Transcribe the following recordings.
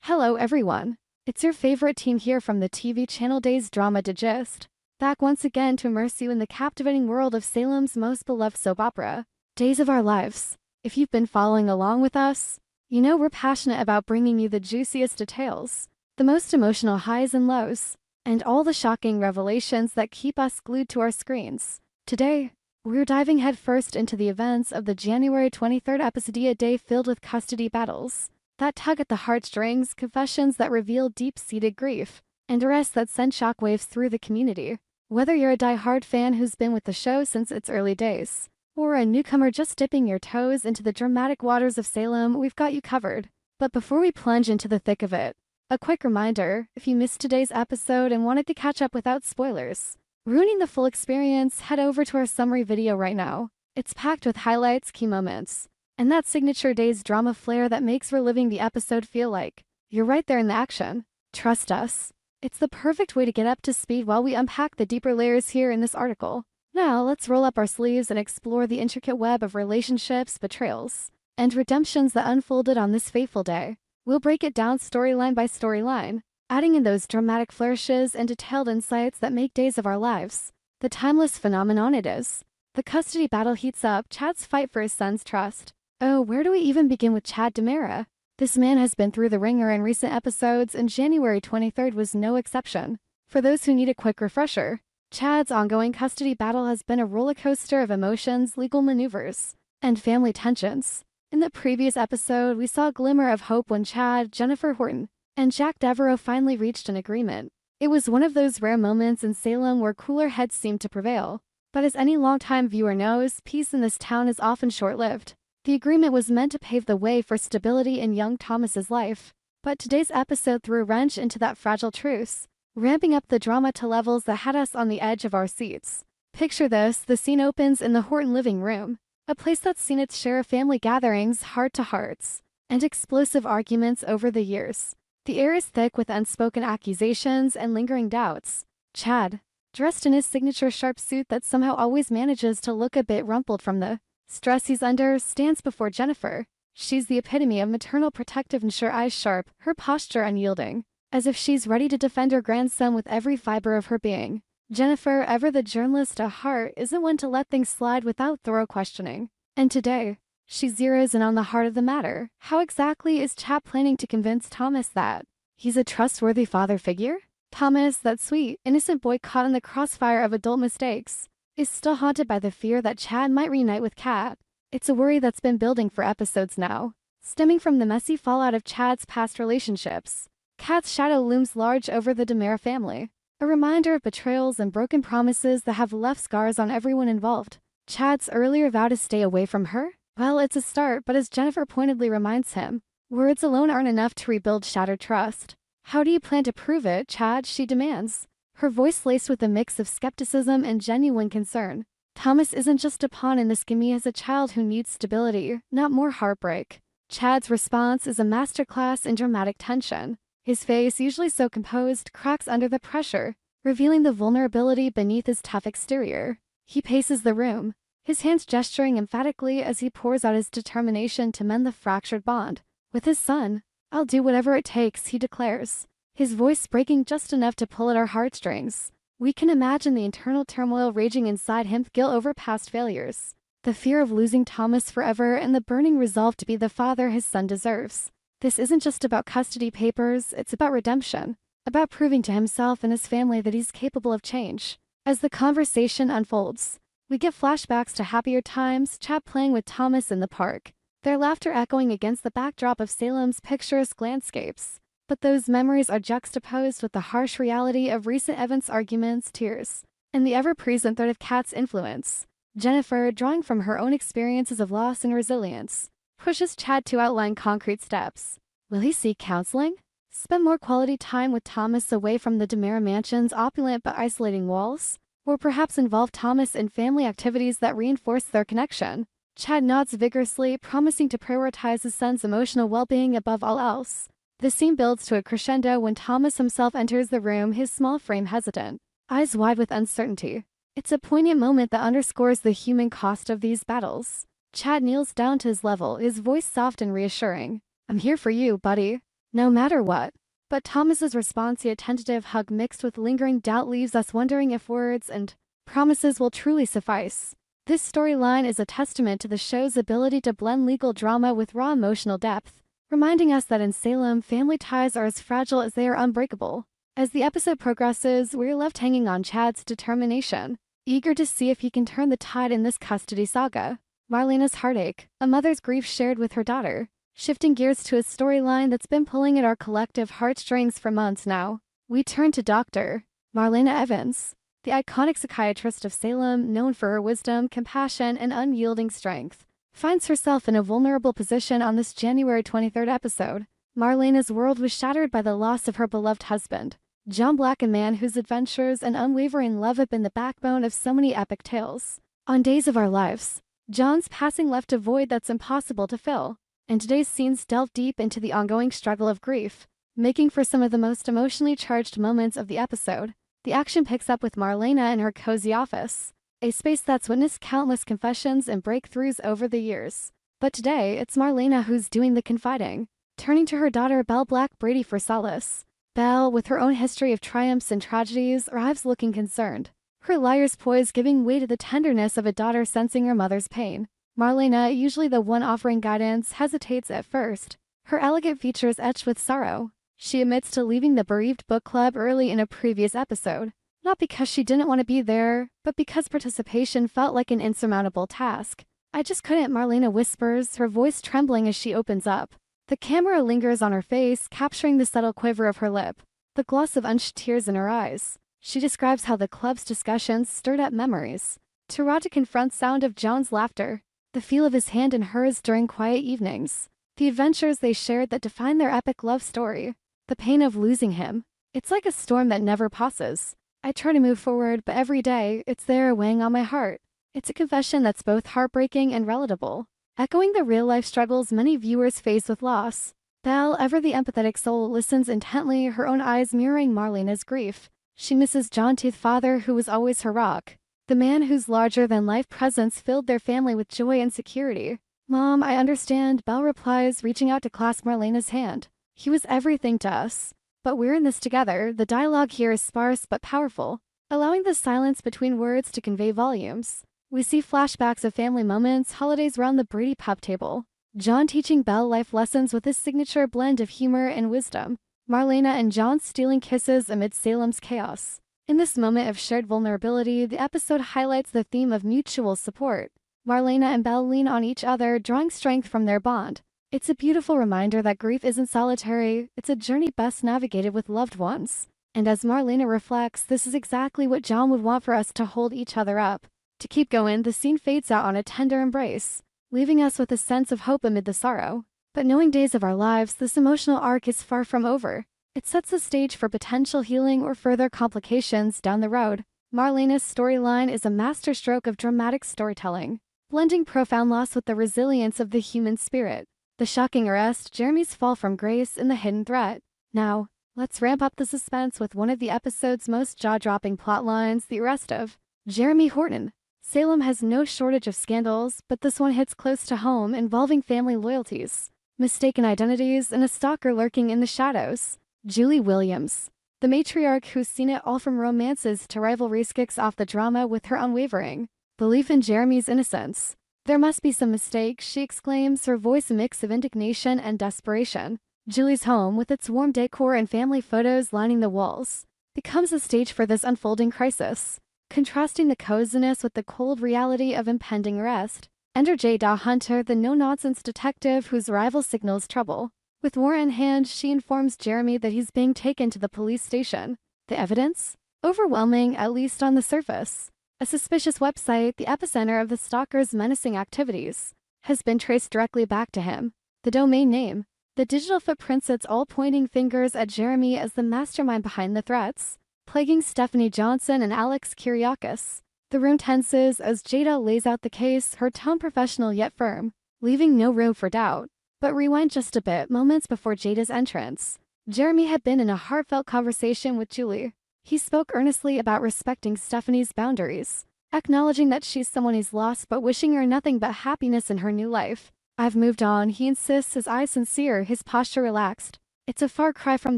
Hello everyone. It's your favorite team here from the TV channel Days Drama Digest, back once again to immerse you in the captivating world of Salem's most beloved soap opera, Days of Our Lives. If you've been following along with us, you know we're passionate about bringing you the juiciest details, the most emotional highs and lows, and all the shocking revelations that keep us glued to our screens. Today, we're diving headfirst into the events of the January 23rd episode, a day filled with custody battles that tug at the heartstrings, confessions that reveal deep-seated grief, and arrests that send shockwaves through the community. Whether you're a die-hard fan who's been with the show since its early days, or a newcomer just dipping your toes into the dramatic waters of Salem, we've got you covered. But before we plunge into the thick of it, a quick reminder, if you missed today's episode and wanted to catch up without spoilers, ruining the full experience, head over to our summary video right now. It's packed with highlights, key moments, and that signature Days drama flair that makes reliving the episode feel like you're right there in the action. Trust us, it's the perfect way to get up to speed while we unpack the deeper layers here in this article. Now, let's roll up our sleeves and explore the intricate web of relationships, betrayals, and redemptions that unfolded on this fateful day. We'll break it down storyline by storyline, adding in those dramatic flourishes and detailed insights that make Days of Our Lives the timeless phenomenon it is. The custody battle heats up, Chad's fight for his son's trust. Oh, where do we even begin with Chad DiMera? This man has been through the ringer in recent episodes, and January 23rd was no exception. For those who need a quick refresher, Chad's ongoing custody battle has been a rollercoaster of emotions, legal maneuvers, and family tensions. In the previous episode, we saw a glimmer of hope when Chad, Jennifer Horton, and Jack Devereaux finally reached an agreement. It was one of those rare moments in Salem where cooler heads seemed to prevail. But as any longtime viewer knows, peace in this town is often short-lived. The agreement was meant to pave the way for stability in young Thomas's life. But today's episode threw a wrench into that fragile truce, ramping up the drama to levels that had us on the edge of our seats. Picture this, the scene opens in the Horton living room, a place that's seen its share of family gatherings, heart-to-hearts, and explosive arguments over the years. The air is thick with unspoken accusations and lingering doubts. Chad, dressed in his signature sharp suit that somehow always manages to look a bit rumpled from the stress he's under, stands before Jennifer. She's the epitome of maternal protective and sure eyes sharp, her posture unyielding, as if she's ready to defend her grandson with every fiber of her being. Jennifer, ever the journalist at heart, isn't one to let things slide without thorough questioning. And today, she zeroes in on the heart of the matter. How exactly is Chad planning to convince Thomas that he's a trustworthy father figure? Thomas, that sweet, innocent boy caught in the crossfire of adult mistakes, is still haunted by the fear that Chad might reunite with Kat. It's a worry that's been building for episodes now, stemming from the messy fallout of Chad's past relationships. Kat's shadow looms large over the DiMera family, a reminder of betrayals and broken promises that have left scars on everyone involved. Chad's earlier vow to stay away from her? Well, it's a start, but as Jennifer pointedly reminds him, words alone aren't enough to rebuild shattered trust. How do you plan to prove it, Chad? She demands, her voice laced with a mix of skepticism and genuine concern. Thomas isn't just a pawn in this game, he is a child who needs stability, not more heartbreak. Chad's response is a masterclass in dramatic tension. His face, usually so composed, cracks under the pressure, revealing the vulnerability beneath his tough exterior. He paces the room, his hands gesturing emphatically as he pours out his determination to mend the fractured bond with his son. "I'll do whatever it takes," he declares, his voice breaking just enough to pull at our heartstrings. We can imagine the internal turmoil raging inside him, guilt over past failures, the fear of losing Thomas forever, and the burning resolve to be the father his son deserves. This isn't just about custody papers, it's about redemption, about proving to himself and his family that he's capable of change. As the conversation unfolds, we get flashbacks to happier times, Chad playing with Thomas in the park, their laughter echoing against the backdrop of Salem's picturesque landscapes. But those memories are juxtaposed with the harsh reality of recent events, arguments, tears, and the ever-present threat of Kat's influence. Jennifer, drawing from her own experiences of loss and resilience, pushes Chad to outline concrete steps. Will he seek counseling? Spend more quality time with Thomas away from the DiMera mansion's opulent but isolating walls? Or perhaps involve Thomas in family activities that reinforce their connection? Chad nods vigorously, promising to prioritize his son's emotional well-being above all else. The scene builds to a crescendo when Thomas himself enters the room, his small frame hesitant, eyes wide with uncertainty. It's a poignant moment that underscores the human cost of these battles. Chad kneels down to his level, his voice soft and reassuring. "I'm here for you, buddy." no matter what. But Thomas's response, a tentative hug mixed with lingering doubt, leaves us wondering if words and promises will truly suffice. This storyline is a testament to the show's ability to blend legal drama with raw emotional depth, reminding us that in Salem, family ties are as fragile as they are unbreakable. As the episode progresses, we're left hanging on Chad's determination, eager to see if he can turn the tide in this custody saga. Marlena's heartache, a mother's grief shared with her daughter, shifting gears to a storyline that's been pulling at our collective heartstrings for months now. We turn to Dr. Marlena Evans, the iconic psychiatrist of Salem, known for her wisdom, compassion, and unyielding strength, finds herself in a vulnerable position on this January 23rd episode. Marlena's world was shattered by the loss of her beloved husband, John Black, a man whose adventures and unwavering love have been the backbone of so many epic tales. On Days of Our Lives, John's passing left a void that's impossible to fill, and today's scenes delve deep into the ongoing struggle of grief, making for some of the most emotionally charged moments of the episode. The action picks up with Marlena in her cozy office, a space that's witnessed countless confessions and breakthroughs over the years. But today, it's Marlena who's doing the confiding, turning to her daughter Belle Black Brady for solace. Belle, with her own history of triumphs and tragedies, arrives looking concerned, her liar's poise giving way to the tenderness of a daughter sensing her mother's pain. Marlena, usually the one offering guidance, hesitates at first, her elegant features etched with sorrow. She admits to leaving the bereaved book club early in a previous episode, not because she didn't want to be there, but because participation felt like an insurmountable task. "I just couldn't," Marlena whispers, her voice trembling as she opens up. The camera lingers on her face, capturing the subtle quiver of her lip, the gloss of unshed tears in her eyes. She describes how the club's discussions stirred up memories. Tara confronts sound of John's laughter, the feel of his hand in hers during quiet evenings, the adventures they shared that define their epic love story, the pain of losing him. "It's like a storm that never passes. I try to move forward, but every day, it's there weighing on my heart." It's a confession that's both heartbreaking and relatable, echoing the real-life struggles many viewers face with loss. Belle, ever the empathetic soul, listens intently, her own eyes mirroring Marlena's grief. She misses John's father, who was always her rock, the man whose larger-than-life presence filled their family with joy and security. "Mom, I understand," Belle replies, reaching out to clasp Marlena's hand. "He was everything to us. But we're in this together." The dialogue here is sparse but powerful, allowing the silence between words to convey volumes. We see flashbacks of family moments, holidays around the Brady pub table, John teaching Belle life lessons with his signature blend of humor and wisdom, Marlena and John stealing kisses amid Salem's chaos. In this moment of shared vulnerability, the episode highlights the theme of mutual support. Marlena and Belle lean on each other, drawing strength from their bond. It's a beautiful reminder that grief isn't solitary, it's a journey best navigated with loved ones. And as Marlena reflects, this is exactly what John would want for us, to hold each other up. To keep going, the scene fades out on a tender embrace, leaving us with a sense of hope amid the sorrow. But knowing Days of Our Lives, this emotional arc is far from over. It sets the stage for potential healing or further complications down the road. Marlena's storyline is a masterstroke of dramatic storytelling, blending profound loss with the resilience of the human spirit. The shocking arrest, Jeremy's fall from grace, and the hidden threat. Now, let's ramp up the suspense with one of the episode's most jaw-dropping plot lines, the arrest of Jeremy Horton. Salem has no shortage of scandals, but this one hits close to home, involving family loyalties, mistaken identities, and a stalker lurking in the shadows. Julie Williams, the matriarch who's seen it all from romances to rivalries, kicks off the drama with her unwavering belief in Jeremy's innocence. "There must be some mistake," she exclaims, her voice a mix of indignation and desperation. Julie's home, with its warm decor and family photos lining the walls, becomes a stage for this unfolding crisis, contrasting the coziness with the cold reality of impending arrest. Enter Jada Hunter, the no-nonsense detective whose arrival signals trouble. With warrant in hand, she informs Jeremy that he's being taken to the police station. The evidence? Overwhelming, at least on the surface. A suspicious website, the epicenter of the stalker's menacing activities, has been traced directly back to him. The domain name, the digital footprints, it's all pointing fingers at Jeremy as the mastermind behind the threats, plaguing Stephanie Johnson and Alex Kyriakis. The room tenses as Jada lays out the case, her tone professional yet firm, leaving no room for doubt. But rewind just a bit, moments before Jada's entrance, Jeremy had been in a heartfelt conversation with Julie. He spoke earnestly about respecting Stephanie's boundaries, acknowledging that she's someone he's lost but wishing her nothing but happiness in her new life. "I've moved on," he insists, his eyes sincere, his posture relaxed. It's a far cry from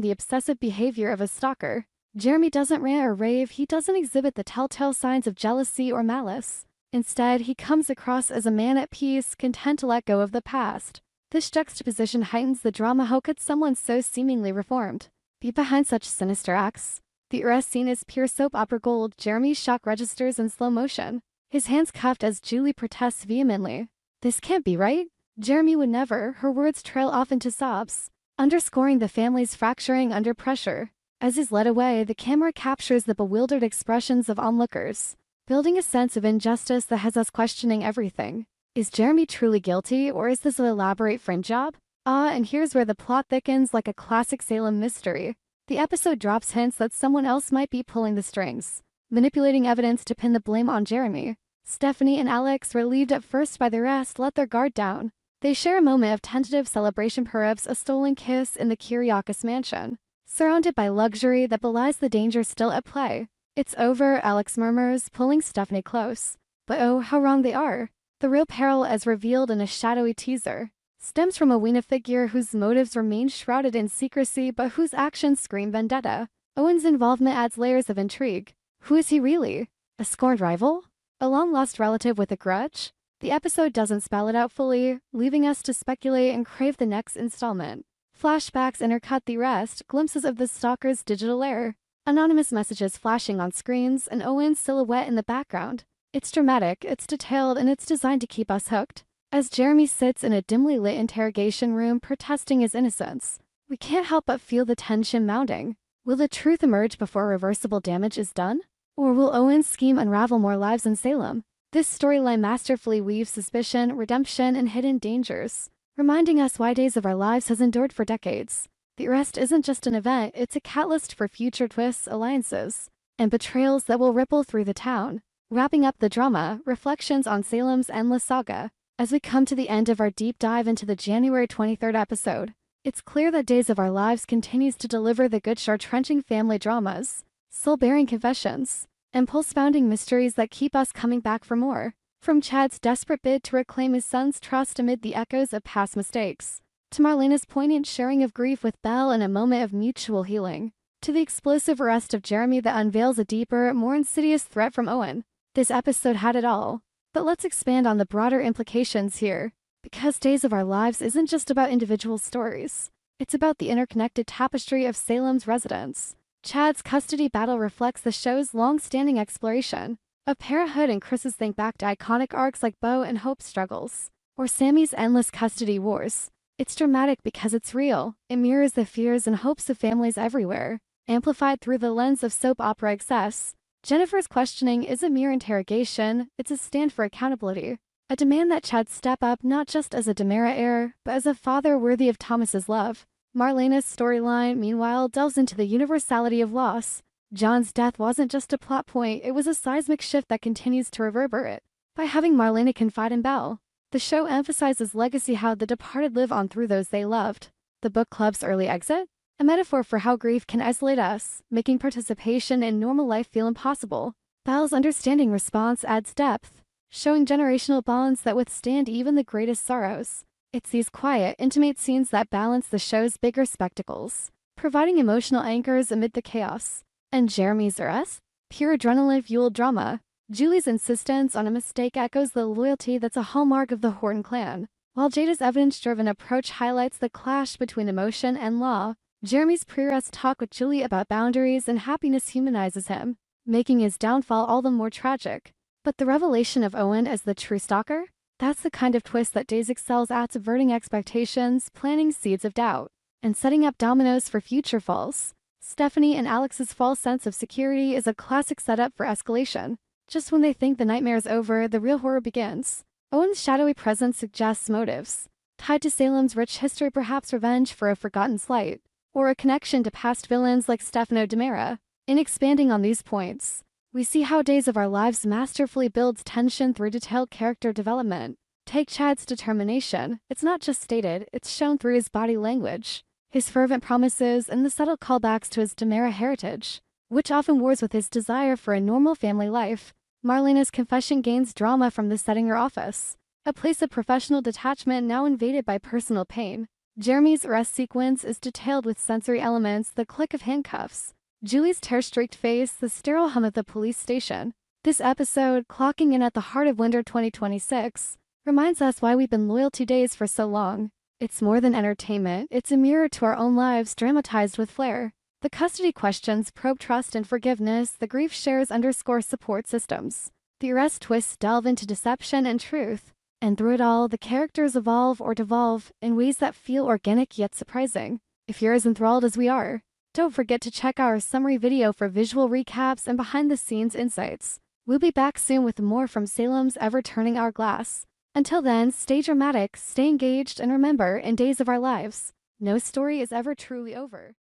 the obsessive behavior of a stalker. Jeremy doesn't rant or rave, he doesn't exhibit the telltale signs of jealousy or malice. Instead, he comes across as a man at peace, content to let go of the past. This juxtaposition heightens the drama. How could someone so seemingly reformed be behind such sinister acts? The arrest scene is pure soap opera gold. Jeremy's shock registers in slow motion, his hands cuffed as Julie protests vehemently. "This can't be right. Jeremy would never." Her words trail off into sobs, underscoring the family's fracturing under pressure. As he's led away, the camera captures the bewildered expressions of onlookers, building a sense of injustice that has us questioning everything. Is Jeremy truly guilty, or is this an elaborate frame job? And here's where the plot thickens like a classic Salem mystery. The episode drops hints that someone else might be pulling the strings, manipulating evidence to pin the blame on Jeremy. Stephanie and Alex, relieved at first by the arrest, let their guard down. They share a moment of tentative celebration, perhaps a stolen kiss in the Kyriakis mansion, surrounded by luxury that belies the danger still at play. "It's over," Alex murmurs, pulling Stephanie close. But oh, how wrong they are. The real peril, as revealed in a shadowy teaser, stems from a Weena figure whose motives remain shrouded in secrecy but whose actions scream vendetta. Owen's involvement adds layers of intrigue. Who is he really? A scorned rival? A long-lost relative with a grudge? The episode doesn't spell it out fully, leaving us to speculate and crave the next installment. Flashbacks intercut the rest, glimpses of the stalker's digital lair, anonymous messages flashing on screens, and Owen's silhouette in the background. It's dramatic, it's detailed, and it's designed to keep us hooked. As Jeremy sits in a dimly lit interrogation room protesting his innocence, we can't help but feel the tension mounting. Will the truth emerge before irreversible damage is done? Or will Owen's scheme unravel more lives in Salem? This storyline masterfully weaves suspicion, redemption, and hidden dangers, reminding us why Days of Our Lives has endured for decades. The arrest isn't just an event, it's a catalyst for future twists, alliances, and betrayals that will ripple through the town. Wrapping up the drama, reflections on Salem's endless saga. As we come to the end of our deep dive into the January 23rd episode, it's clear that Days of Our Lives continues to deliver the good heart-wrenching family dramas, soul-bearing confessions, and pulse-pounding mysteries that keep us coming back for more. From Chad's desperate bid to reclaim his son's trust amid the echoes of past mistakes, to Marlena's poignant sharing of grief with Belle in a moment of mutual healing, to the explosive arrest of Jeremy that unveils a deeper, more insidious threat from Owen. This episode had it all. But let's expand on the broader implications here, because Days of Our Lives isn't just about individual stories. It's about the interconnected tapestry of Salem's residents. Chad's custody battle reflects the show's long-standing exploration of parenthood, and Chris's think back to iconic arcs like Beau and Hope's struggles, or Sammy's endless custody wars. It's dramatic because it's real. It mirrors the fears and hopes of families everywhere, amplified through the lens of soap opera excess. Jennifer's questioning isn't mere interrogation, it's a stand for accountability. A demand that Chad step up not just as a DiMera heir, but as a father worthy of Thomas's love. Marlena's storyline, meanwhile, delves into the universality of loss. John's death wasn't just a plot point, it was a seismic shift that continues to reverberate. By having Marlena confide in Belle, the show emphasizes legacy, how the departed live on through those they loved. The book club's early exit? A metaphor for how grief can isolate us, making participation in normal life feel impossible. Belle's understanding response adds depth, showing generational bonds that withstand even the greatest sorrows. It's these quiet, intimate scenes that balance the show's bigger spectacles, providing emotional anchors amid the chaos. And Jeremy's arrest? Pure adrenaline-fueled drama. Julie's insistence on a mistake echoes the loyalty that's a hallmark of the Horton clan, while Jada's evidence-driven approach highlights the clash between emotion and law. Jeremy's pre-arrest talk with Julie about boundaries and happiness humanizes him, making his downfall all the more tragic. But the revelation of Owen as the true stalker? That's the kind of twist that Days excels at, subverting expectations, planting seeds of doubt, and setting up dominoes for future falls. Stephanie and Alex's false sense of security is a classic setup for escalation. Just when they think the nightmare's over, the real horror begins. Owen's shadowy presence suggests motives tied to Salem's rich history, perhaps revenge for a forgotten slight, or a connection to past villains like Stefano DiMera. In expanding on these points, we see how Days of Our Lives masterfully builds tension through detailed character development. Take Chad's determination. It's not just stated, it's shown through his body language, his fervent promises, and the subtle callbacks to his DiMera heritage, which often wars with his desire for a normal family life. Marlena's confession gains drama from the setting her office, a place of professional detachment now invaded by personal pain. Jeremy's arrest sequence is detailed with sensory elements, the click of handcuffs, Julie's tear-streaked face, the sterile hum of the police station. This episode, clocking in at the heart of winter 2026, reminds us why we've been loyal to Days for so long. It's more than entertainment, it's a mirror to our own lives dramatized with flair. The custody questions probe trust and forgiveness, the grief shares underscore support systems. The arrest twists delve into deception and truth. And through it all, the characters evolve or devolve in ways that feel organic yet surprising. If you're as enthralled as we are, don't forget to check our summary video for visual recaps and behind-the-scenes insights. We'll be back soon with more from Salem's Ever-Turning Hourglass. Until then, stay dramatic, stay engaged, and remember, in Days of Our Lives, no story is ever truly over.